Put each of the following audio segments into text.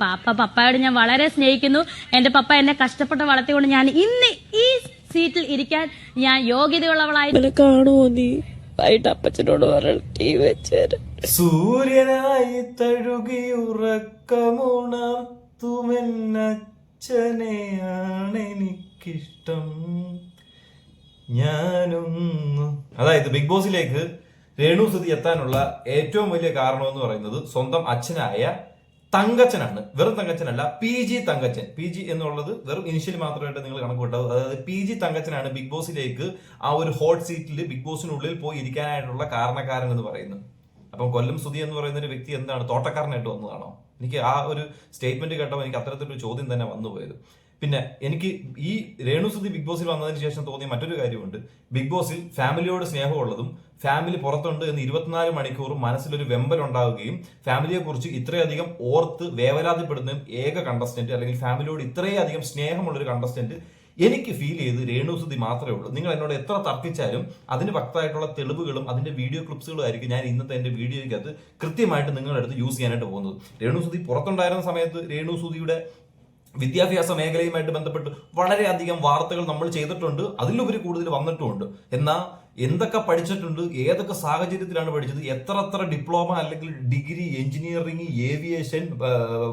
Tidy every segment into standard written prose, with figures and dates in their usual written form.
പപ്പ. അപ്പൊ പപ്പയോട് ഞാൻ വളരെ സ്നേഹിക്കുന്നു. എന്റെ പപ്പ എന്നെ കഷ്ടപ്പെട്ട് വളർത്തിക്കൊണ്ട് ഞാൻ ഇന്ന് ഈ സീറ്റിൽ ഇരിക്കാൻ ഞാൻ യോഗ്യതയുള്ളവളായി. കാണുമോ നീ? വൈകിട്ട് അപ്പച്ചനോട് ടി വെച്ചേര്. സൂര്യനായി തഴുകിയുറക്കമുണർത്തുമെന്നച്ഛനെയാണ് എനിക്കിഷ്ടം. ഞാനൊന്നു അതായത് ബിഗ് ബോസിലേക്ക് രേണുസുതി എത്താനുള്ള ഏറ്റവും വലിയ കാരണം എന്ന് പറയുന്നത് സ്വന്തം അച്ഛനായ തങ്കച്ചനാണ്. വെറും തങ്കച്ചനല്ല, PG തങ്കച്ചൻ. PG എന്നുള്ളത് വെറും ഇനിഷ്യൽ മാത്രമായിട്ട് നിങ്ങൾ കണക്ക് കൂട്ടത്. അതായത് PG തങ്കച്ചനാണ് ബിഗ് ബോസിലേക്ക് ആ ഒരു ഹോട്ട് സീറ്റിൽ ബിഗ് ബോസിനുള്ളിൽ പോയി ഇരിക്കാനായിട്ടുള്ള കാരണക്കാരൻ എന്ന് പറയുന്നത്. അപ്പം കൊല്ലം സുധി എന്ന് പറയുന്ന ഒരു വ്യക്തി എന്താണ് തോട്ടക്കാരനായിട്ട് വന്നതാണോ? എനിക്ക് ആ ഒരു സ്റ്റേറ്റ്മെന്റ് കേട്ടപ്പോൾ എനിക്ക് അത്തരത്തിലൊരു ചോദ്യം തന്നെ വന്നുപോയത്. പിന്നെ എനിക്ക് ഈ രേണുസുതി ബിഗ് ബോസിൽ വന്നതിന് ശേഷം തോന്നിയ മറ്റൊരു കാര്യമുണ്ട്. ബിഗ് ബോസിൽ ഫാമിലിയോട് സ്നേഹമുള്ളതും ഫാമിലി പുറത്തുണ്ട് എന്ന് 24 മണിക്കൂറും മനസ്സിലൊരു വെമ്പൽ ഉണ്ടാവുകയും ഫാമിലിയെ കുറിച്ച് ഇത്രയധികം ഓർത്ത് വേവലാതിപ്പെടുന്നതും ഏക കണ്ടസ്റ്റന്റ്, അല്ലെങ്കിൽ ഫാമിലിയോട് ഇത്രയധികം സ്നേഹമുള്ളൊരു കണ്ടസ്റ്റന്റ് എനിക്ക് ഫീൽ ചെയ്ത് രേണുസുതി മാത്രമേ ഉള്ളൂ. നിങ്ങൾ എന്നോട് എത്ര തർക്കിച്ചാലും അതിന് വ്യക്തമായിട്ടുള്ള തെളിവുകളും അതിന്റെ വീഡിയോ ക്ലിപ്സുകളും ആയിരിക്കും ഞാൻ ഇന്നത്തെ എന്റെ വീഡിയോയ്ക്കകത്ത് കൃത്യമായിട്ട് നിങ്ങളുടെ അടുത്ത് യൂസ് ചെയ്യാനായിട്ട് പോകുന്നത്. രേണുസുതി പുറത്തുണ്ടായിരുന്ന സമയത്ത് രേണുസുതിയുടെ വിദ്യാഭ്യാസ മേഖലയുമായിട്ട് ബന്ധപ്പെട്ട് വളരെയധികം വാർത്തകൾ നമ്മൾ ചെയ്തിട്ടുണ്ട്, അതിലുപരി കൂടുതൽ വന്നിട്ടുമുണ്ട്. എന്നാൽ എന്തൊക്കെ പഠിച്ചിട്ടുണ്ട്, ഏതൊക്കെ സാഹചര്യത്തിലാണ് പഠിച്ചത്, എത്ര ഡിപ്ലോമ അല്ലെങ്കിൽ ഡിഗ്രി, എഞ്ചിനീയറിംഗ്, ഏവിയേഷൻ,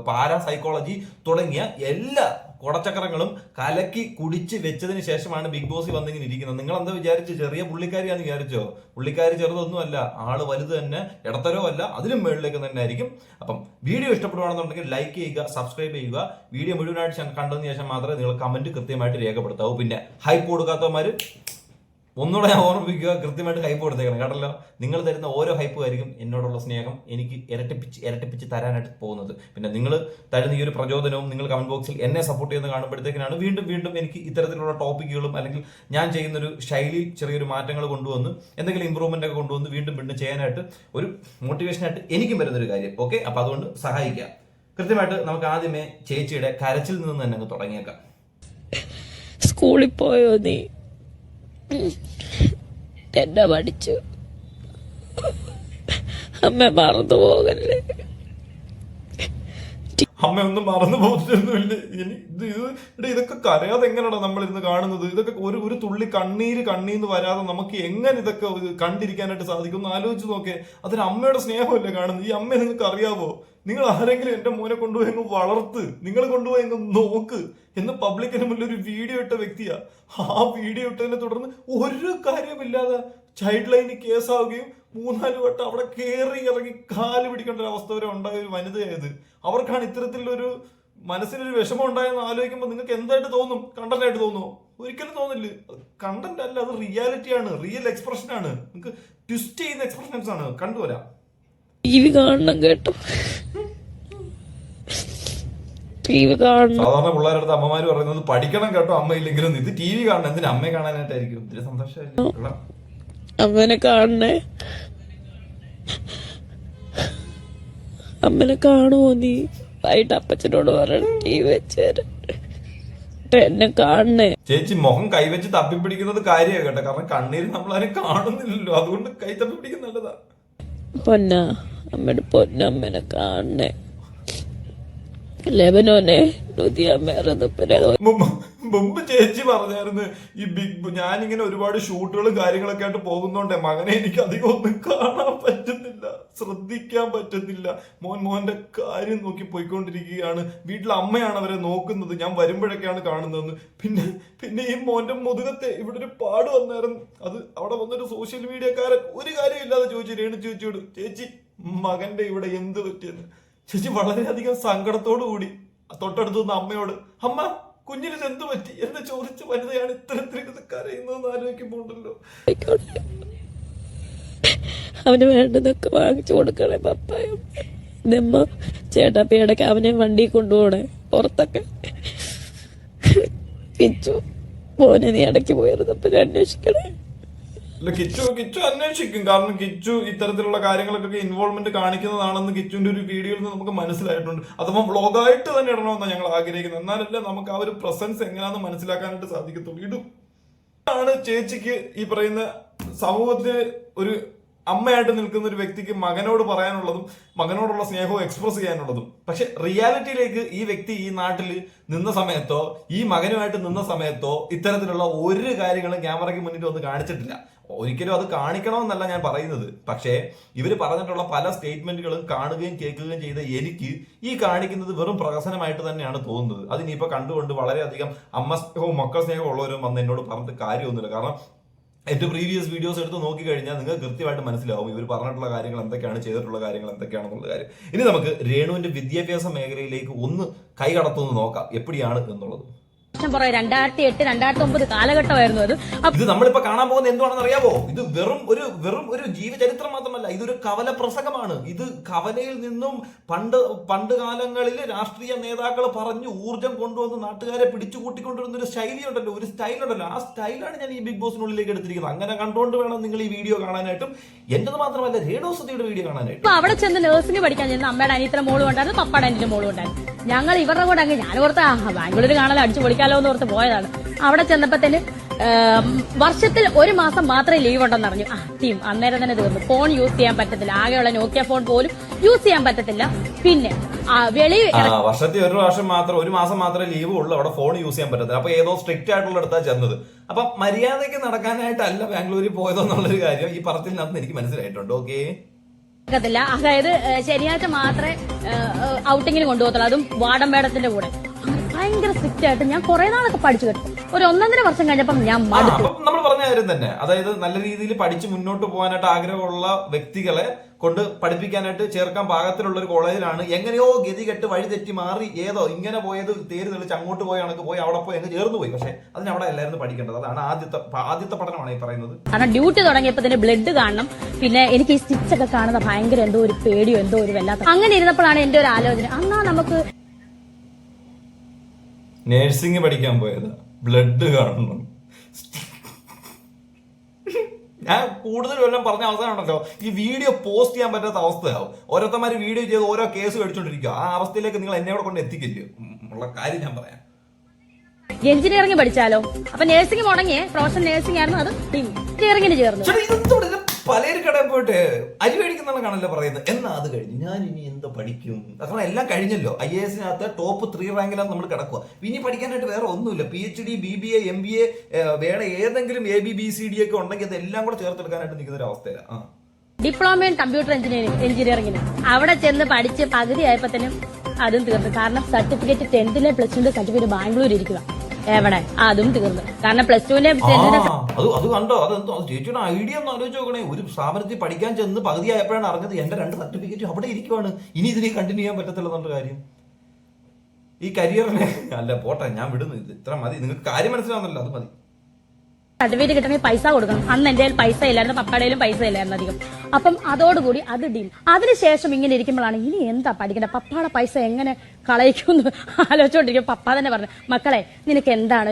പാരാസൈക്കോളജി തുടങ്ങിയ എല്ലാ കുടച്ചക്രങ്ങളും കലക്കി കുടിച്ച് വെച്ചതിന് ശേഷമാണ് ബിഗ് ബോസിൽ വന്നിങ്ങനെ ഇരിക്കുന്നത്. നിങ്ങൾ എന്താ വിചാരിച്ചു? ചെറിയ പുള്ളിക്കാരിയാന്ന് വിചാരിച്ചോ? പുള്ളിക്കാരി ചെറുതൊന്നുമല്ല, ആള് വലുത് തന്നെ, ഇടത്തരോ അല്ല, അതിലും മുകളിലേക്ക് തന്നെ ആയിരിക്കും. അപ്പം വീഡിയോ ഇഷ്ടപ്പെടുകയാണെന്നുണ്ടെങ്കിൽ ലൈക്ക് ചെയ്യുക, സബ്സ്ക്രൈബ് ചെയ്യുക. വീഡിയോ മുഴുവനായിട്ട് കണ്ടതിന് ശേഷം മാത്രമേ നിങ്ങൾ കമന്റ് കൃത്യമായിട്ട് രേഖപ്പെടുത്താവൂ. പിന്നെ ഹൈപ്പ് കൊടുക്കാത്തവന്മാര് ഒന്നുകൂടെ ഞാൻ ഓർമ്മിപ്പിക്കുക, കൃത്യമായിട്ട് ഹൈപ്പ് കൊടുത്തേക്കണം കേട്ടല്ലോ. നിങ്ങൾ തരുന്ന ഓരോ ഹൈപ്പും ആയിരിക്കും എന്നോടുള്ള സ്നേഹം എനിക്ക് ഇരട്ടിപ്പിച്ച് തരാനായിട്ട് പോകുന്നത്. പിന്നെ നിങ്ങൾ തരുന്ന ഈ ഒരു പ്രചോദനവും നിങ്ങൾ കമന്റ് ബോക്സിൽ എന്നെ സപ്പോർട്ട് ചെയ്യുന്ന കാണുമ്പോഴത്തേക്കാണ് വീണ്ടും എനിക്ക് ഇത്തരത്തിലുള്ള ടോപ്പിക്കുകളും അല്ലെങ്കിൽ ഞാൻ ചെയ്യുന്നൊരു ശൈലിയിൽ ചെറിയൊരു മാറ്റങ്ങൾ കൊണ്ടുവന്ന് എന്തെങ്കിലും ഇമ്പ്രൂവ്മെന്റ് ഒക്കെ കൊണ്ടുവന്ന് വീണ്ടും ചെയ്യാനായിട്ട് ഒരു മോട്ടിവേഷനായിട്ട് എനിക്കും വരുന്നൊരു കാര്യം. ഓക്കെ, അപ്പൊ അതുകൊണ്ട് സഹായിക്കാം. കൃത്യമായിട്ട് നമുക്ക് ആദ്യമേ ചേച്ചിയുടെ കരച്ചിൽ നിന്ന് തന്നെ അങ്ങ് തുടങ്ങിയേക്കാം. സ്കൂളിൽ പോയോ നീ? എന്നെ പഠിച്ചു. അമ്മ മറന്നു പോകല്ലേ. അമ്മ ഒന്നും മറന്നു പോകുന്നില്ല. ഇതൊക്കെ കരയാതെ എങ്ങനെയാണ് നമ്മളിരുന്ന് കാണുന്നത്? ഇതൊക്കെ ഒരു തുള്ളി കണ്ണീന്ന് വരാതെ നമുക്ക് എങ്ങനെ ഇതൊക്കെ കണ്ടിരിക്കാനായിട്ട് സാധിക്കും? ഒന്ന് ആലോചിച്ച് നോക്കേ. അതൊരു അമ്മയുടെ സ്നേഹമല്ലേ കാണുന്നത്? ഈ അമ്മയെ നിങ്ങൾക്ക് അറിയാവോ? നിങ്ങൾ ആരെങ്കിലും എന്റെ മോനെ കൊണ്ടുപോയി അങ്ങ് വളർത്ത്, നിങ്ങൾ കൊണ്ടുപോയി അങ്ങ് നോക്ക് എന്ന് പബ്ലിക്കിന് മുന്നിൽ ഒരു വീഡിയോ ഇട്ട വ്യക്തിയാ. ആ വീഡിയോ ഇട്ടതിനെ തുടർന്ന് ഒരു കാര്യമില്ലാതെ ചൈൽഡ് ലൈനിൽ കേസാവുകയും 3-4 വട്ടം അവിടെ കയറി ഇറങ്ങി കാല് പിടിക്കേണ്ട ഒരു അവസ്ഥ വരെ ഉണ്ടായ ഒരു വനിതയായത്. അവർക്കാണ് ഇത്തരത്തിലൊരു മനസ്സിനൊരു വിഷമം ഉണ്ടായെന്ന് ആലോചിക്കുമ്പോൾ നിങ്ങൾക്ക് എന്തായിട്ട് തോന്നും? കണ്ടന്റ് ആയിട്ട് തോന്നുമോ? ഒരിക്കലും തോന്നില്ല. കണ്ടന്റ് അല്ല, അത് റിയാലിറ്റിയാണ്, റിയൽ എക്സ്പ്രഷൻ ആണ്. നിങ്ങൾക്ക് ട്വിസ്റ്റ് ചെയ്യുന്ന എക്സ്പ്രഷൻസ് ആണ്. കണ്ടുവരാം. TV കാണണം കേട്ടോ, TV കാണണം. സാധാരണ പിള്ളേരുടെ അടുത്ത് അമ്മമാര് പറയുന്നത് പഠിക്കണം കേട്ടോ, അമ്മയില്ലെങ്കിലും. ഇത് TV കാണണം. എന്തിനാ? അമ്മയെ കാണാനായിട്ടായിരിക്കും. ഇതിന് സന്തോഷമായിരിക്കും. അമ്മനെ കാണണേ. അമ്മനെ കാണുമോ നീ? വൈകിട്ട് അപ്പച്ചനോട് ടി വെച്ചേര്. എന്നെ കാണണേ. ചേച്ചി മുഖം കൈവച്ച് തപ്പിപ്പിടിക്കുന്നത് കാര്യമാണ് കേട്ടോ. കാരണം കണ്ണീര് നമ്മളാരും കാണുന്നില്ലല്ലോ, അതുകൊണ്ട് കൈ തപ്പിപ്പിടിക്കുന്നത് നല്ലതാ. പൊന്ന അമ്മയുടെ പൊന്നമ്മനെ കാണണേ. ലെബനോനെ മുമ്പ് ചേച്ചി പറഞ്ഞായിരുന്നു ഈ ഞാനിങ്ങനെ ഒരുപാട് ഷൂട്ടുകളും കാര്യങ്ങളൊക്കെ ആയിട്ട് പോകുന്നോണ്ടേ മകനെ എനിക്ക് അധികം ഒന്നും കാണാൻ പറ്റുന്നില്ല, ശ്രദ്ധിക്കാൻ പറ്റുന്നില്ല. മോന്റെ കാര്യം നോക്കി പോയിക്കൊണ്ടിരിക്കുകയാണ്. വീട്ടിലെ അമ്മയാണ് അവരെ നോക്കുന്നത്, ഞാൻ വരുമ്പോഴൊക്കെയാണ് കാണുന്നതെന്ന്. പിന്നെ ഈ മോന്റെ മുതുകത്തെ ഇവിടെ ഒരു പാട് വന്നായിരുന്നു. അത് അവിടെ വന്നൊരു സോഷ്യൽ മീഡിയക്കാരൻ ഒരു കാര്യമില്ലാതെ ചോദിച്ചു രേണു ചേച്ചിയോട്, ചേച്ചി മകന്റെ ഇവിടെ എന്ത് പറ്റിയെന്ന്. ചേച്ചി വളരെയധികം സങ്കടത്തോടു കൂടി തൊട്ടടുത്ത് നിന്ന് അമ്മയോട്, അമ്മ കുഞ്ഞിന് എന്ത് പറ്റി എന്ന് ചോദിച്ച വനിതയാണ് ഇത്തരത്തിൽ കരയുന്നതെന്ന് ആലോചിക്കുമ്പോണ്ടല്ലോ. അവന് വേണ്ടതൊക്കെ വാങ്ങിച്ചു കൊടുക്കണേ പപ്പായും. ഇതമ്മ ചേട്ടാപ്പിയടക്ക് അവനെ വണ്ടി കൊണ്ടുപോണേ പുറത്തൊക്കെ. കിച്ചു മോനെ നീ ഇടയ്ക്ക് പോയിരുന്നപ്പോ അന്വേഷിക്കണേ. കിച്ചു അന്വേഷിക്കും. കാരണം കിച്ചു ഇത്തരത്തിലുള്ള കാര്യങ്ങളൊക്കെ ഇൻവോൾവ്മെന്റ് കാണിക്കുന്നതാണെന്ന് കിച്ചുവിന്റെ ഒരു വീഡിയോയിൽ നിന്ന് നമുക്ക് മനസ്സിലായിട്ടുണ്ട്. അഥവാ വ്ളോഗായിട്ട് തന്നെ ഇടണമെന്നാണ് ഞങ്ങൾ ആഗ്രഹിക്കുന്നത്. എന്നാലല്ലേ നമുക്ക് ആ ഒരു പ്രസൻസ് എങ്ങനെയാണെന്ന് മനസ്സിലാക്കാനായിട്ട് സാധിക്കത്തുള്ളൂ. ഇതാണ് ചേച്ചിക്ക് ഈ പറയുന്ന സമൂഹത്തിന് ഒരു അമ്മയായിട്ട് നിൽക്കുന്ന ഒരു വ്യക്തിക്ക് മകനോട് പറയാനുള്ളതും മകനോടുള്ള സ്നേഹവും എക്സ്പ്രസ് ചെയ്യാനുള്ളതും. പക്ഷെ റിയാലിറ്റിയിലേക്ക് ഈ വ്യക്തി ഈ നാട്ടിൽ നിന്ന സമയത്തോ ഈ മകനുമായിട്ട് നിന്ന സമയത്തോ ഇത്തരത്തിലുള്ള ഒരു കാര്യങ്ങളും ക്യാമറയ്ക്ക് മുന്നിൽ ഒന്ന് കാണിച്ചിട്ടില്ല. ഒരിക്കലും അത് കാണിക്കണമെന്നല്ല ഞാൻ പറയുന്നത്. പക്ഷേ ഇവർ പറഞ്ഞിട്ടുള്ള പല സ്റ്റേറ്റ്മെന്റുകളും കാണുകയും കേൾക്കുകയും ചെയ്ത എനിക്ക് ഈ കാണിക്കുന്നത് വെറും പ്രഹസനമായിട്ട് തന്നെയാണ് തോന്നുന്നത്. അതിനിപ്പോ കണ്ടുകൊണ്ട് വളരെയധികം അമ്മ സ്നേഹവും മക്കൾ സ്നേഹവും ഉള്ളവരും വന്ന് എന്നോട് പറഞ്ഞിട്ട് കാര്യമൊന്നുമില്ല. കാരണം എന്റെ പ്രീവിയസ് വീഡിയോസ് എടുത്ത് നോക്കി കഴിഞ്ഞാൽ നിങ്ങൾക്ക് കൃത്യമായിട്ട് മനസ്സിലാവും ഇവർ പറഞ്ഞിട്ടുള്ള കാര്യങ്ങൾ എന്തൊക്കെയാണ്, ചെയ്തിട്ടുള്ള കാര്യങ്ങൾ എന്തൊക്കെയാണെന്നുള്ള കാര്യം. ഇനി നമുക്ക് രേണുവിന്റെ വിദ്യാഭ്യാസ മേഖലയിലേക്ക് ഒന്ന് കൈകടത്തുനിന്ന് നോക്കാം എപ്പിടിയാണ് എന്നുള്ളത്. 2008, 2009 കാലഘട്ടമായിരുന്നു അത്. ഇത് നമ്മളിപ്പോ കാണാൻ പോകുന്നത് എന്തുവാണെന്ന് അറിയാമോ? ഇത് വെറും ഒരു ജീവചരിത്രം മാത്രമല്ല, ഇതൊരു കവല പ്രസംഗമാണ്. ഇത് കവലയിൽ നിന്നും പണ്ട് കാലങ്ങളിൽ രാഷ്ട്രീയ നേതാക്കൾ പറഞ്ഞു ഊർജം കൊണ്ടുവന്ന് നാട്ടുകാരെ പിടിച്ചു കൂട്ടിക്കൊണ്ടിരുന്ന ഒരു ശൈലിയുണ്ടല്ലോ, ഒരു സ്റ്റൈലുണ്ടല്ലോ. ആ സ്റ്റൈലാണ് ഞാൻ ഈ ബിഗ് ബോസിനുള്ളിലേക്ക് എടുത്തിരിക്കുന്നത്. അങ്ങനെ കണ്ടുകൊണ്ട് വേണം നിങ്ങൾ ഈ വീഡിയോ കാണാനായിട്ടും. എന്റേത് മാത്രമല്ല രേണുസുതിയുടെ വീഡിയോ കാണാനായിട്ടും. അവിടെ ചെന്ന് നഴ്സിംഗ് പഠിക്കാൻ ചെന്ന് അമ്മയുടെ അനിയത്തിയുടെ മോളും ഉണ്ടായിരുന്നു, പപ്പയുടെ അനിയന്റെ മോളും ഉണ്ടായിരുന്നു. ഞങ്ങൾ ഇവരുടെ കൂടെ അങ്ങ് ഞാൻ ഓർത്ത് ബാംഗ്ലൂർ കാണാൻ അടിച്ചു പൊളിക്കാലോ എന്ന് ഓർത്ത് പോയതാണ്. അവിടെ ചെന്നപ്പോഴത്തേന് വർഷത്തിൽ 1 മാസം മാത്രമേ ലീവ് ഉണ്ടെന്ന് അറിഞ്ഞു. ടീം അന്നേരം തന്നെ തീർന്നു. ഫോൺ യൂസ് ചെയ്യാൻ പറ്റത്തില്ല, ആകെയുള്ള നോക്കിയ ഫോൺ പോലും യൂസ് ചെയ്യാൻ പറ്റത്തില്ല. പിന്നെ വർഷത്തിൽ 1 മാസം മാത്രമേ ലീവ് ഉള്ളൂ, അവിടെ ഫോൺ യൂസ് ചെയ്യാൻ പറ്റത്തില്ല. അപ്പൊ ഏതോ സ്ട്രിക്റ്റ് ആയിട്ടുള്ള അടുത്താ ചെന്നത്. അപ്പൊ മര്യാദയ്ക്ക് നടക്കാനായിട്ടല്ല ബാംഗ്ലൂരിൽ പോയതെന്നുള്ളൊരു കാര്യം ഈ പറച്ചിലിനകത്ത് എനിക്ക് മനസ്സിലായിട്ടുണ്ട്. ഓക്കെ, അതായത് ശനിയാഴ്ച മാത്രമേ ഔട്ടിങ്ങിന് കൊണ്ടുപോകത്തുള്ളൂ, അതും വാടം മേടത്തിന്റെ കൂടെ. ഭയങ്കര സ്ട്രിക്റ്റ് ആയിട്ട് ഞാൻ കുറെ നാളൊക്കെ പഠിച്ചു കേട്ടു. ഒരു 1.5 വർഷം കഴിഞ്ഞപ്പം ഞാൻ നമ്മൾ പറഞ്ഞ കാര്യം തന്നെ, അതായത് നല്ല രീതിയിൽ പഠിച്ച് മുന്നോട്ട് പോകാനായിട്ട് ആഗ്രഹമുള്ള വ്യക്തികളെ കൊണ്ട് പഠിപ്പിക്കാനായിട്ട് ചേർക്കാൻ പാകത്തിലുള്ള ഒരു കോളേജിലാണ് എങ്ങനെയോ ഗതികെട്ട് വഴി തെറ്റി മാറി ഏതോ ഇങ്ങനെ പോയത് തേര് തെളിച്ച് അങ്ങോട്ട് പോയി കണക്ക് പോയി അവിടെ പോയി അങ്ങ് ചേർന്ന് പോയി. പക്ഷെ അതിനവിടെ എല്ലാവരും പഠിക്കേണ്ടത്. അതാണ് ആദ്യത്തെ പഠനമാണ് ഈ പറയുന്നത്. കാരണം ഡ്യൂട്ടി തുടങ്ങിയപ്പോ തന്നെ ബ്ലഡ് കാണണം. പിന്നെ എനിക്ക് ഈ സ്റ്റിച്ച് ഒക്കെ കാണുന്ന ഭയങ്കര എന്തോ ഒരു പേടിയോ എന്തോ ഒരു വല്ലാത്ത. അങ്ങനെ ഇരുന്നപ്പോഴാണ് എന്റെ ഒരു ആലോചന, എന്നാ നമുക്ക് നേഴ്സിംഗ് പഠിക്കാൻ പോയത് ബ്ലഡ് കാണണം. ഞാൻ കൂടുതൽ വല്ലതും പറഞ്ഞ അവസാനമുണ്ടല്ലോ ഈ വീഡിയോ പോസ്റ്റ് ചെയ്യാൻ പറ്റാത്ത അവസ്ഥയാവും. ഓരോരുത്തന്മാര് വീഡിയോ ചെയ്ത് ഓരോ കേസ് മേടിച്ചോണ്ടിരിക്കുക. ആ അവസ്ഥയിലേക്ക് നിങ്ങൾ എന്നെ കൊണ്ട് എത്തിക്കില്ലയോ ഉള്ള കാര്യം ഞാൻ പറയാം. എഞ്ചിനീയറിംഗ് പഠിച്ചാലോ? അപ്പൊ നേഴ്സിംഗ് മുടങ്ങിയേ, പ്രൊഫഷണൽ നേഴ്സിംഗ് ആയിരുന്നു, അത് എഞ്ചിനീയറിംഗിന് ചേർന്നു. പലരും കടയിൽ പോയിട്ട് അരി മേടിക്കുന്ന കാണല്ലോ പറയുന്നത്. എന്നാ അത് കഴിഞ്ഞു ഞാൻ ഇനി എന്താ പഠിക്കും? കാരണം എല്ലാം കഴിഞ്ഞല്ലോ. IAS ടോപ്പ് 3 റാങ്കിലാണ് നമ്മൾ കിടക്കുക. ഇനി പഠിക്കാനായിട്ട് വേറെ ഒന്നുമില്ല. PhD, BBA, MBA വേറെ ഏതെങ്കിലും ABBCD ഒക്കെ ഉണ്ടെങ്കിൽ അതെല്ലാം കൂടെ ചേർത്തെടുക്കാനായിട്ട് നിൽക്കുന്ന ഒരു അവസ്ഥയിലാണ്. ഡിപ്ലോമ ഇൻ കമ്പ്യൂട്ടർ എഞ്ചിനീയറിംഗിന് അവിടെ ചെന്ന് പഠിച്ച് പകുതി ആയപ്പോഴത്തേനും അതും തീർന്നു. കാരണം certificate 10th plus 2 certificate Bangalore ഇരിക്കുക. എവിടെ അതും തീർന്നു. കാരണം പ്ലസ് 2 അത് കണ്ടോ? അതെന്തോ ചേച്ചിയുടെ ഐഡിയ ഒന്ന് ആലോചിച്ച് നോക്കണേ. ഒരു സ്ഥാപനത്തിൽ പഠിക്കാൻ ചെന്ന് പകുതി ആയപ്പോഴാണ് അറിഞ്ഞത് എന്റെ 2 സർട്ടിഫിക്കറ്റ് അവിടെ ഇരിക്കുവാണ്, ഇനി ഇതിനെ കണ്ടിന്യൂ ചെയ്യാൻ പറ്റത്തില്ല എന്നുള്ള കാര്യം. ഈ കരിയറിനെ അല്ല പോട്ടെ, ഞാൻ വിടുന്നു. ഇത് ഇത്ര മതി. നിങ്ങൾക്ക് കാര്യം മനസ്സിലാവുന്നല്ലോ, അത് മതി. സർട്ടിഫിക്കറ്റ് കിട്ടണമെങ്കിൽ പൈസ കൊടുക്കണം. അന്ന് എന്റെ കയ്യിൽ പൈസ ഇല്ലായിരുന്നു, പപ്പയുടെയിലും പൈസ ഇല്ലായിരുന്നു അധികം. അപ്പം അതോടുകൂടി അത് ഡീൽ. അതിനുശേഷം ഇങ്ങനെ ഇരിക്കുമ്പോഴാണ് ഇനി എന്താ പഠിക്കണ്ടേ, പപ്പയുടെ പൈസ എങ്ങനെ കളയിക്കുമെന്ന് ആലോചിച്ചോണ്ടിരിക്കും. പപ്പ തന്നെ പറഞ്ഞു, മക്കളെ നിനക്ക് എന്താണ്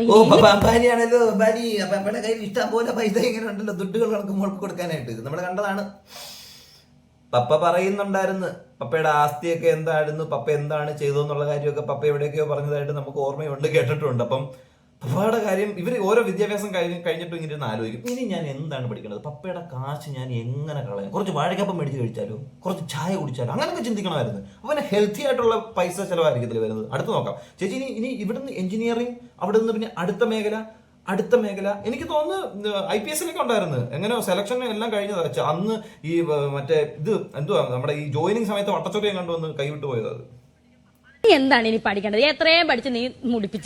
ഇഷ്ടം പോലെ പൈസ ഇങ്ങനെ ഉണ്ടല്ലോ, ദുഡുകൾ കണക്ക് മോൾക്ക് കൊടുക്കാനായിട്ട്. നമ്മൾ കണ്ടതാണ്. പപ്പ പറയുന്നുണ്ടായിരുന്നു പപ്പയുടെ ആസ്തിയൊക്കെ എന്തായിരുന്നു, പപ്പ എന്താണ് ചെയ്തതെന്നുള്ള കാര്യമൊക്കെ പപ്പ എവിടെയൊക്കെയോ പറഞ്ഞതായിട്ട് നമുക്ക് ഓർമ്മയുണ്ട്, കേട്ടിട്ടുണ്ട്. അപ്പം പപ്പയുടെ കാര്യം ഇവർ ഓരോ വിദ്യാഭ്യാസം കഴിഞ്ഞിട്ടും ഇങ്ങനെ ഇരുന്ന് ആലോചിക്കും, ഇനി ഞാൻ എന്താണ് പഠിക്കേണ്ടത്, പപ്പയുടെ കാശ് ഞാൻ എങ്ങനെ കളയാം, കുറച്ച് വാഴക്കപ്പം മേടിച്ച് കഴിച്ചാലോ, കുറച്ച് ചായ കുടിച്ചാലോ, അങ്ങനെയൊക്കെ ചിന്തിക്കണമായിരുന്നു. അവന് ഹെൽത്തി ആയിട്ടുള്ള പൈസ ചിലവായിരിക്കത്തില്ല വരുന്നത്. അടുത്ത് നോക്കാം ചേച്ചി. ഇനി ഇവിടുന്ന് എഞ്ചിനീയറിംഗ്, അവിടെ നിന്ന് പിന്നെ അടുത്ത മേഖല എനിക്ക് തോന്നുന്നു IPS ഉണ്ടായിരുന്നു. എങ്ങനെ സെലക്ഷൻ എല്ലാം കഴിഞ്ഞത് അന്ന് ഈ മറ്റേ ഇത് എന്തുവാ നമ്മുടെ ഈ ജോയിനിങ് സമയത്ത് വട്ടച്ചൊറിയും കണ്ടുവന്ന് കൈവിട്ട് പോയത്. അത് എന്താണ് ഇനി പഠിക്കേണ്ടത്? എത്രയും പഠിച്ച് നീ മുടിച്ച്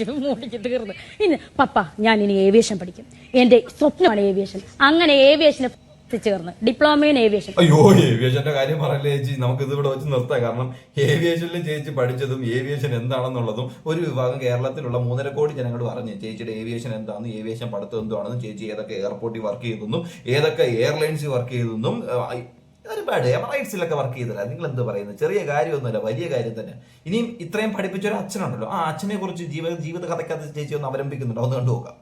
തീർന്നു. ഇനി പപ്പ ഞാൻ ഇനി ഏവിയേഷൻ പഠിക്കും, എന്റെ സ്വപ്നമാണ് ഏവിയേഷൻ. അങ്ങനെ ഏവിയേഷന് ചേർന്ന് ഡിപ്ലോമ ഇൻ ഏവിയേഷൻ. അയ്യോ, ഏവിയേഷന്റെ കാര്യം പറയല്ലേ ചേച്ചി, നമുക്ക് ഇത് ഇവിടെ വെച്ച് നിർത്താം. കാരണം ഏവിയേഷനിൽ ചേച്ചി പഠിച്ചതും ഏവിയേഷൻ എന്താണെന്നുള്ളതും ഒരു വിഭാഗം കേരളത്തിലുള്ള 3.5 കോടി ജനങ്ങളോട് പറഞ്ഞു ചേച്ചിയുടെ ഏവിയേഷൻ എന്താണെന്നും ഏവിയേഷൻ പഠിത്തം എന്താണെന്നും ചേച്ചി ഏതൊക്കെ എയർപോർട്ടിൽ വർക്ക് ചെയ്തെന്നും ഏതൊക്കെ എയർലൈൻസിൽ വർക്ക് ചെയ്തെന്നും ഒരുപാട് എമറൈറ്റ്സിലൊക്കെ വർക്ക് ചെയ്തില്ല. നിങ്ങൾ എന്ത് പറയുന്നത്? ചെറിയ കാര്യമൊന്നുമല്ല, വലിയ കാര്യം തന്നെ. ഇനിയും ഇത്രയും പഠിപ്പിച്ച ഒരു അച്ഛനുണ്ടല്ലോ, ആ അച്ഛനെ കുറിച്ച് ജീവിത കഥയ്ക്കകത്ത് ചേച്ചി ഒന്ന് അവലംബിക്കുന്നുണ്ടോ? ഒന്ന് കണ്ടുപോകാം.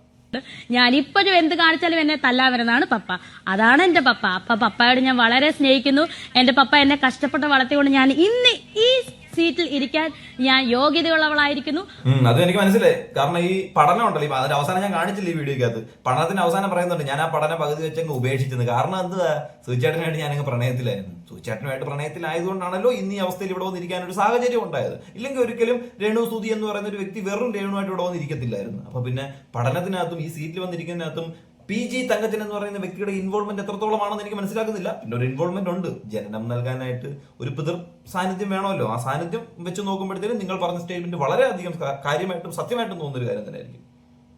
ഞാനിപ്പോഴും എന്ത് കാണിച്ചാലും എന്നെ തല്ലാൻ വരുന്നതാണ് പപ്പ. അതാണ് എന്റെ പപ്പ. പപ്പയോട് ഞാൻ വളരെ സ്നേഹിക്കുന്നു. എന്റെ പപ്പ എന്നെ കഷ്ടപ്പെട്ട് വളർത്തിക്കൊണ്ട് ഞാൻ ഇന്ന് ഈ സീറ്റിൽ ഇരിക്കാൻ ഞാൻ യോഗ്യതയുള്ളവളായിരിക്കുന്നു. അത് എനിക്ക് മനസ്സിലായി. കാരണം ഈ പഠനം ഉണ്ടല്ലോ, അതിന്റെ അവസാനം ഞാൻ കാണിച്ചില്ല ഈ വീഡിയോക്കകത്ത്. പഠനത്തിന് അവസാനം പറയുന്നുണ്ട് ഞാൻ ആ പഠനം പകുതി വെച്ചങ്ങ് ഉപേക്ഷിച്ചത്. കാരണം എന്താ, സൂചിച്ചേട്ടനായിട്ട് ഞാനങ്ങ് പ്രണയത്തിലായിരുന്നു. സൂചിച്ചേട്ടനുമായിട്ട് പ്രണയത്തിലായതുകൊണ്ടാണല്ലോ ഇന്ന് ഈ അവസ്ഥയിൽ ഇവിടെ വന്നിരിക്കാൻ ഒരു സാഹചര്യം ഉണ്ടായത്. ഇല്ലെങ്കിൽ ഒരിക്കലും രേണു സുധി എന്ന് പറയുന്ന ഒരു വ്യക്തി വെറും രേണുമായിട്ട് ഇവിടെ വന്നിരിക്കത്തില്ലായിരുന്നു. അപ്പൊ പിന്നെ പഠനത്തിനകത്തും ഈ സീറ്റിൽ വന്നിരിക്കുന്നതിനകത്തും PG തങ്കച്ചൻ എന്ന് പറയുന്ന വ്യക്തിയുടെ ഇൻവോൾവ്മെന്റ് എത്രത്തോളമാണെന്ന് എനിക്ക് മനസ്സിലാക്കുന്നില്ല. പിന്നെ ഒരു ഇൻവോൾവ്മെന്റ് ഉണ്ട്, ജനനം നൽകാനായിട്ട് ഒരു പിതൃ സാന്നിധ്യം വേണമല്ലോ. ആ സാന്നിധ്യം വെച്ച് നോക്കുമ്പോഴത്തേനും നിങ്ങൾ പറഞ്ഞ സ്റ്റേറ്റ്മെന്റ് വളരെയധികം കാര്യമായിട്ടും സത്യമായിട്ടും തോന്നുന്നൊരു കാര്യം തന്നെയായിരിക്കും.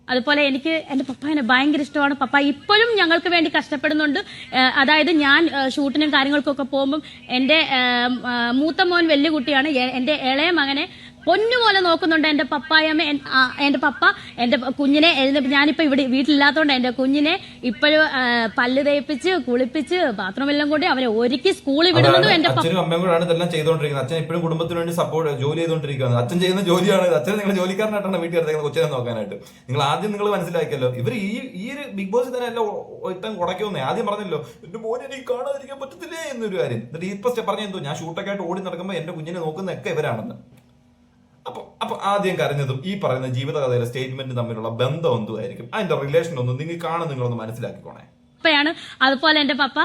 അതുപോലെ എനിക്ക് എന്റെ പപ്പാനെ ഭയങ്കര ഇഷ്ടമാണ്. പപ്പ ഇപ്പോഴും ഞങ്ങൾക്ക് വേണ്ടി കഷ്ടപ്പെടുന്നുണ്ട്. അതായത് ഞാൻ ഷൂട്ടിനും കാര്യങ്ങൾക്കൊക്കെ പോകുമ്പോൾ എന്റെ മൂത്ത മോൻ വലിയ കുട്ടിയാണ്, എന്റെ ഇളയ മകനെ പൊന്നുപോലെ നോക്കുന്നുണ്ട് എന്റെ പപ്പായമ്മ. എന്റെ പപ്പ എന്റെ കുഞ്ഞിനെ ഞാനിപ്പോ ഇവിടെ വീട്ടിലില്ലാത്തതുകൊണ്ട് എന്റെ കുഞ്ഞിനെ ഇപ്പോഴും പല്ല് തേപ്പിച്ച് കുളിപ്പിച്ച് ബാത്റൂമെല്ലാം കൊണ്ട് അവനെ ഒരുക്കി സ്കൂളിൽ വിടുന്നതും എന്റെ അച്ഛനും അമ്മയും കൂടെയാണ് ഇതെല്ലാം ചെയ്തുകൊണ്ടിരിക്കുന്നത്. അച്ഛൻ ഇപ്പോഴും കുടുംബത്തിന് വേണ്ടി ജോലി ചെയ്തുകൊണ്ടിരിക്കുകയാണ്. അച്ഛൻ ചെയ്യുന്ന ജോലിയാണ്. അച്ഛൻ നിങ്ങൾ ജോലിക്കാരനായിട്ടാണ് വീട്ടിൽ ഇറക്കുന്നത് കൊച്ചിനെ നോക്കാനായിട്ട്. നിങ്ങൾ ആദ്യം നിങ്ങൾ മനസ്സിലാക്കിയല്ലോ, ഇവർ ഈ ഒരു ബിഗ് ബോസ് തന്നെ എല്ലാം ഒറ്റ ഉടയ്ക്കുന്നേ. ആദ്യം പറഞ്ഞല്ലോ എന്റെ മോനെ എനിക്ക് കാണാതിരിക്കാൻ പറ്റത്തില്ലേ എന്നൊരു കാര്യം. എന്നിട്ട് ഇപ്പൊ പറഞ്ഞെന്തോ ഞാൻ ഷൂട്ടൊക്കെ ആയിട്ട് ഓടി നടക്കുമ്പോൾ എന്റെ കുഞ്ഞിനെ നോക്കുന്നതൊക്കെ ഇവരാണെന്ന്. അപ്പൊ ആദ്യം കരഞ്ഞതും ഈ പറയുന്ന ജീവിതകഥയിലെ സ്റ്റേറ്റ്മെന്റ് തമ്മിലുള്ള ബന്ധം എന്തുമായിരിക്കും, അതിന്റെ റിലേഷൻ ഒന്നും നിങ്ങളൊന്ന് മനസ്സിലാക്കിക്കോണേ. ാണ് അതുപോലെ എന്റെ പപ്പ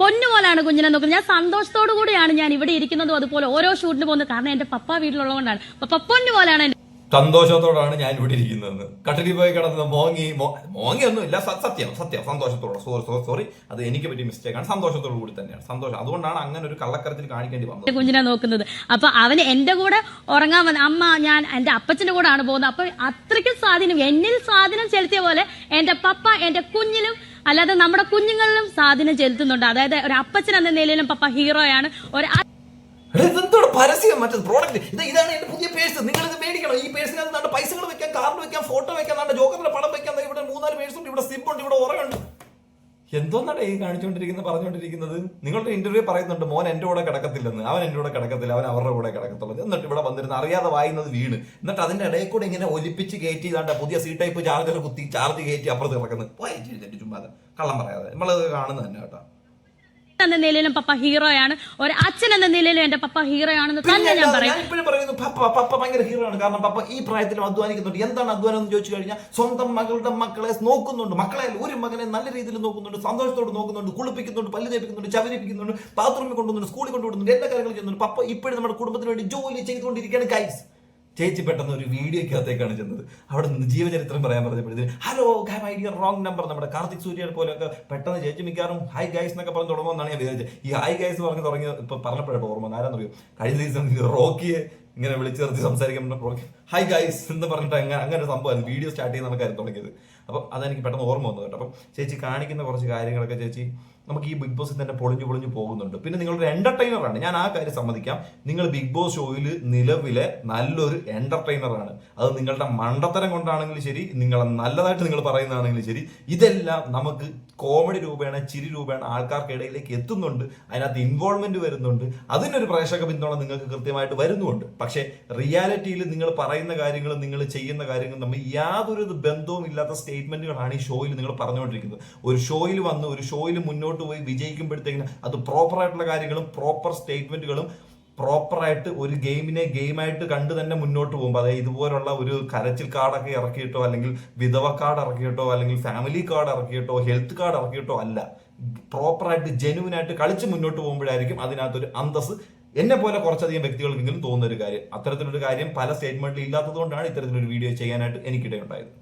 പൊന്നുപോലാണ് കുഞ്ഞിനെ നോക്കുന്നത്. ഞാൻ സന്തോഷത്തോടു കൂടിയാണ് ഞാൻ ഇവിടെ ഇരിക്കുന്നതും അതുപോലെ ഓരോ ഷൂട്ടിന് പോകുന്നത്. കാരണം എന്റെ പപ്പ വീട്ടിലുള്ളതുകൊണ്ടാണ്. പപ്പ പൊന്നുപോലാണ്. സന്തോഷത്തോടാണ് ഞാൻ ഇവിടെ ഇരിക്കുന്നത്. കട്ടിലിൽ പോയി കിടന്നത് മോങ്ങിയൊന്നുമില്ല, സത്യം സന്തോഷത്തോടെ. സോറി അത് എനിക്ക് പറ്റിയ മിസ്റ്റേക്കാണ്. സന്തോഷത്തോടു കൂടി തന്നെയാണ്. സന്തോഷം അതുകൊണ്ടാണ് അങ്ങനെ ഒരു കള്ളക്കരത്തിൽ കാണിക്കേണ്ടി വന്നത്. കുഞ്ഞിനെ നോക്കുന്നത്. അപ്പൊ അവന് എന്റെ കൂടെ ഉറങ്ങാൻ വന്ന അമ്മ ഞാൻ എന്റെ അപ്പച്ചന്റെ കൂടെ ആണ് പോകുന്നത്. അപ്പൊ അത്രയ്ക്കും സ്വാധീനം എന്നിൽ സ്വാധീനം ചെലുത്തിയ പോലെ എന്റെ പപ്പ എന്റെ കുഞ്ഞിലും അല്ലാതെ നമ്മുടെ കുഞ്ഞുങ്ങളിലും സ്വാധീനം ചെലുത്തുന്നുണ്ട്. അതായത് ഒരു അപ്പച്ചൻ എന്ന നിലയിലും പപ്പ ഹീറോയാണ്. ഇതെന്തോടെ പരസ്യം, മറ്റേ പ്രോഡക്റ്റ്. ഇതാണ് എന്റെ പുതിയ പേഴ്സ്, നിങ്ങൾ ഇത് മേടിക്കണം. ഈ പേഴ്സിനകത്ത് പൈസകൾ വെക്കാൻ, കാർഡ് വെക്കാൻ, ഫോട്ടോ വെക്കാൻ, ജോക്കറിന്റെ പടം വെക്കാൻ. ഇവിടെ 3-4 പേഴ്സ് ഉണ്ട്, ഇവിടെ സിം ഉണ്ട്, ഇവിടെ ഉറങ്ങുണ്ട്. എന്തോന്നാണ് ഈ പറഞ്ഞുകൊണ്ടിരിക്കുന്നത്? നിങ്ങളുടെ ഇന്റർവ്യൂ പറയുന്നുണ്ട് മോൻ എന്റെ കൂടെ കിടക്കത്തില്ലെന്ന്. അവൻ എന്റെ കൂടെ കിടക്കത്തില്ല, അവൻ അവരുടെ കൂടെ കിടക്കത്തുള്ളൂ. എന്നിട്ട് ഇവിടെ വന്നിരുന്ന് അറിയാതെ വായുന്നത് വീണ്, എന്നിട്ട് അതിന്റെ ഇടയിൽ കൂടെ ഇങ്ങനെ ഒലിപ്പിച്ച് കയറ്റി ഇതാണ്ട് പുതിയ സി ടൈപ്പ് ചാർജർ കുത്തി ചാർജ് കയറ്റി അപ്പുറത്ത് കിടക്കുന്നത്. ചുമ്മാ കള്ളം പറയാതെ നമ്മളത് കാണുന്നത് തന്നെ കേട്ടോ. എന്ന നിലയിലും പപ്പ ഹീറോയാണ്. ഒരു അച്ഛൻ എന്ന നിലയിലും എന്റെ പപ്പ ഹീറോ ആണെന്ന് തന്നെ ഞാൻ പറയും. ഇപ്പോഴും പറയുന്നു പപ്പ ഭയങ്കര ഹീറോ ആണ്. കാരണം പപ്പ ഈ പ്രായത്തിലും അധ്വാനിക്കുന്നുണ്ട്. എന്താണ് അധ്വാനം എന്ന് ചോദിച്ചു കഴിഞ്ഞാൽ സ്വന്തം മകളുടെ മക്കളെ നോക്കുന്നുണ്ട്. മക്കളെ ഒരു മകനെ നല്ല രീതിയിൽ നോക്കുന്നുണ്ട്, സന്തോഷത്തോട് നോക്കുന്നുണ്ട്, കുളിപ്പിക്കുന്നുണ്ട്, പല്ല് തേപ്പിക്കുന്നുണ്ട്, ചവരിപ്പിക്കുന്നുണ്ട്, ബാത്റൂമിൽ കൊണ്ടുവന്നുണ്ട്, സ്കൂളിൽ കൊണ്ടുവിടുന്നുണ്ട്, എല്ലാ കാര്യങ്ങളും ചെയ്യുന്നുണ്ട്. പപ്പ ഇപ്പോഴും നമ്മുടെ കുടുംബത്തിന് വേണ്ടി ജോലി ചെയ്തുകൊണ്ടിരിക്കുകയാണ് ഗൈസ്. ചേച്ചി പെട്ടെന്ന് ഒരു വീഡിയോക്കകത്തേക്കാണ് ചെന്നത്. അവിടെ നിന്ന് ജീവചരിത്രം പറയാൻ പറഞ്ഞപ്പോഴത്തേന് hello my dear wrong number, നമ്മുടെ കാർത്തിക് സൂര്യയുടെ പോലെയൊക്കെ പെട്ടെന്ന് ചേച്ചി മിക്കാറും ഹൈ ഗൈസ് എന്നൊക്കെ പറഞ്ഞ് തുടങ്ങുമെന്നാണ് ഞാൻ വിചാരിച്ചത്. ഈ ഹൈ ഗൈസ് തുടങ്ങി ഇപ്പൊ പറഞ്ഞപ്പോഴാണ് ഓർമ്മ. ആരാന്നറിയോ, കഴിഞ്ഞ ദിവസം റോക്കിയെ ഇങ്ങനെ വിളിച്ചു നിർത്തി സംസാരിക്കുമ്പോൾ ഹൈ ഗൈസ് എന്ന് പറഞ്ഞിട്ട് അങ്ങനെ ഒരു സംഭവമായിരുന്നു വീഡിയോ സ്റ്റാർട്ട് ചെയ്യുന്ന കാര്യം തുടങ്ങിയത്. അപ്പം അതെനിക്ക് പെട്ടെന്ന് ഓർമ്മ വന്നു കേട്ടോ. അപ്പം ചേച്ചി കാണിക്കുന്ന കുറച്ച് കാര്യങ്ങളൊക്കെ ചേച്ചി നമുക്ക് ഈ ബിഗ് ബോസിൽ തന്നെ പൊളിഞ്ഞു പോകുന്നുണ്ട്. പിന്നെ നിങ്ങളൊരു എന്റർടൈനറാണ്, ഞാൻ ആ കാര്യം സമ്മതിക്കാം. നിങ്ങൾ ബിഗ് ബോസ് ഷോയിൽ നിലവിലെ നല്ലൊരു എന്റർടൈനറാണ്. അത് നിങ്ങളുടെ മണ്ടത്തരം കൊണ്ടാണെങ്കിലും ശരി, നിങ്ങളെ നല്ലതായിട്ട് നിങ്ങൾ പറയുന്നതാണെങ്കിലും ശരി, ഇതെല്ലാം നമുക്ക് കോമഡി രൂപേണ ചിരി രൂപേണ ആൾക്കാർക്കിടയിലേക്ക് എത്തുന്നുണ്ട്. അതിനകത്ത് ഇൻവോൾവ്മെന്റ് വരുന്നുണ്ട്. അതിനൊരു പ്രേക്ഷക പിന്തുണ നിങ്ങൾക്ക് കൃത്യമായിട്ട് വരുന്നുണ്ട്. പക്ഷേ റിയാലിറ്റിയിൽ നിങ്ങൾ പറയുന്ന കാര്യങ്ങളും നിങ്ങൾ ചെയ്യുന്ന കാര്യങ്ങളും തമ്മിൽ യാതൊരു ബന്ധവും ഇല്ലാത്ത സ്റ്റേറ്റ്മെന്റുകളാണ് ഈ ഷോയിൽ നിങ്ങൾ പറഞ്ഞുകൊണ്ടിരിക്കുന്നത്. ഒരു ഷോയിൽ വന്ന് ഒരു ഷോയിൽ മുന്നോട്ട് പോയി വിജയിക്കുമ്പോഴത്തേക്കിന് അത് പ്രോപ്പറായിട്ടുള്ള കാര്യങ്ങളും പ്രോപ്പർ സ്റ്റേറ്റ്മെന്റുകളും പ്രോപ്പറായിട്ട് ഒരു ഗെയിമിനെ ഗെയിമായിട്ട് കണ്ട് തന്നെ മുന്നോട്ട് പോകുമ്പോൾ, അതായത് ഇതുപോലുള്ള ഒരു കരച്ചിൽ കാർഡൊക്കെ ഇറക്കിയിട്ടോ അല്ലെങ്കിൽ വിധവ കാർഡ് ഇറക്കിയിട്ടോ അല്ലെങ്കിൽ ഫാമിലി കാർഡ് ഇറക്കിയിട്ടോ ഹെൽത്ത് കാർഡ് ഇറക്കിയിട്ടോ അല്ല, പ്രോപ്പറായിട്ട് ജെനുവിനായിട്ട് കളിച്ച് മുന്നോട്ട് പോകുമ്പോഴായിരിക്കും അതിനകത്തൊരു അന്തസ് എന്നെ പോലെ കുറച്ചധികം വ്യക്തികൾക്കെങ്കിലും തോന്നുന്ന ഒരു കാര്യം. അത്തരത്തിലൊരു കാര്യം പല സ്റ്റേറ്റ്മെന്റിൽ ഇല്ലാത്തത് കൊണ്ടാണ് ഇത്തരത്തിലൊരു വീഡിയോ ചെയ്യാനായിട്ട് എനിക്കിടയുണ്ടായത്.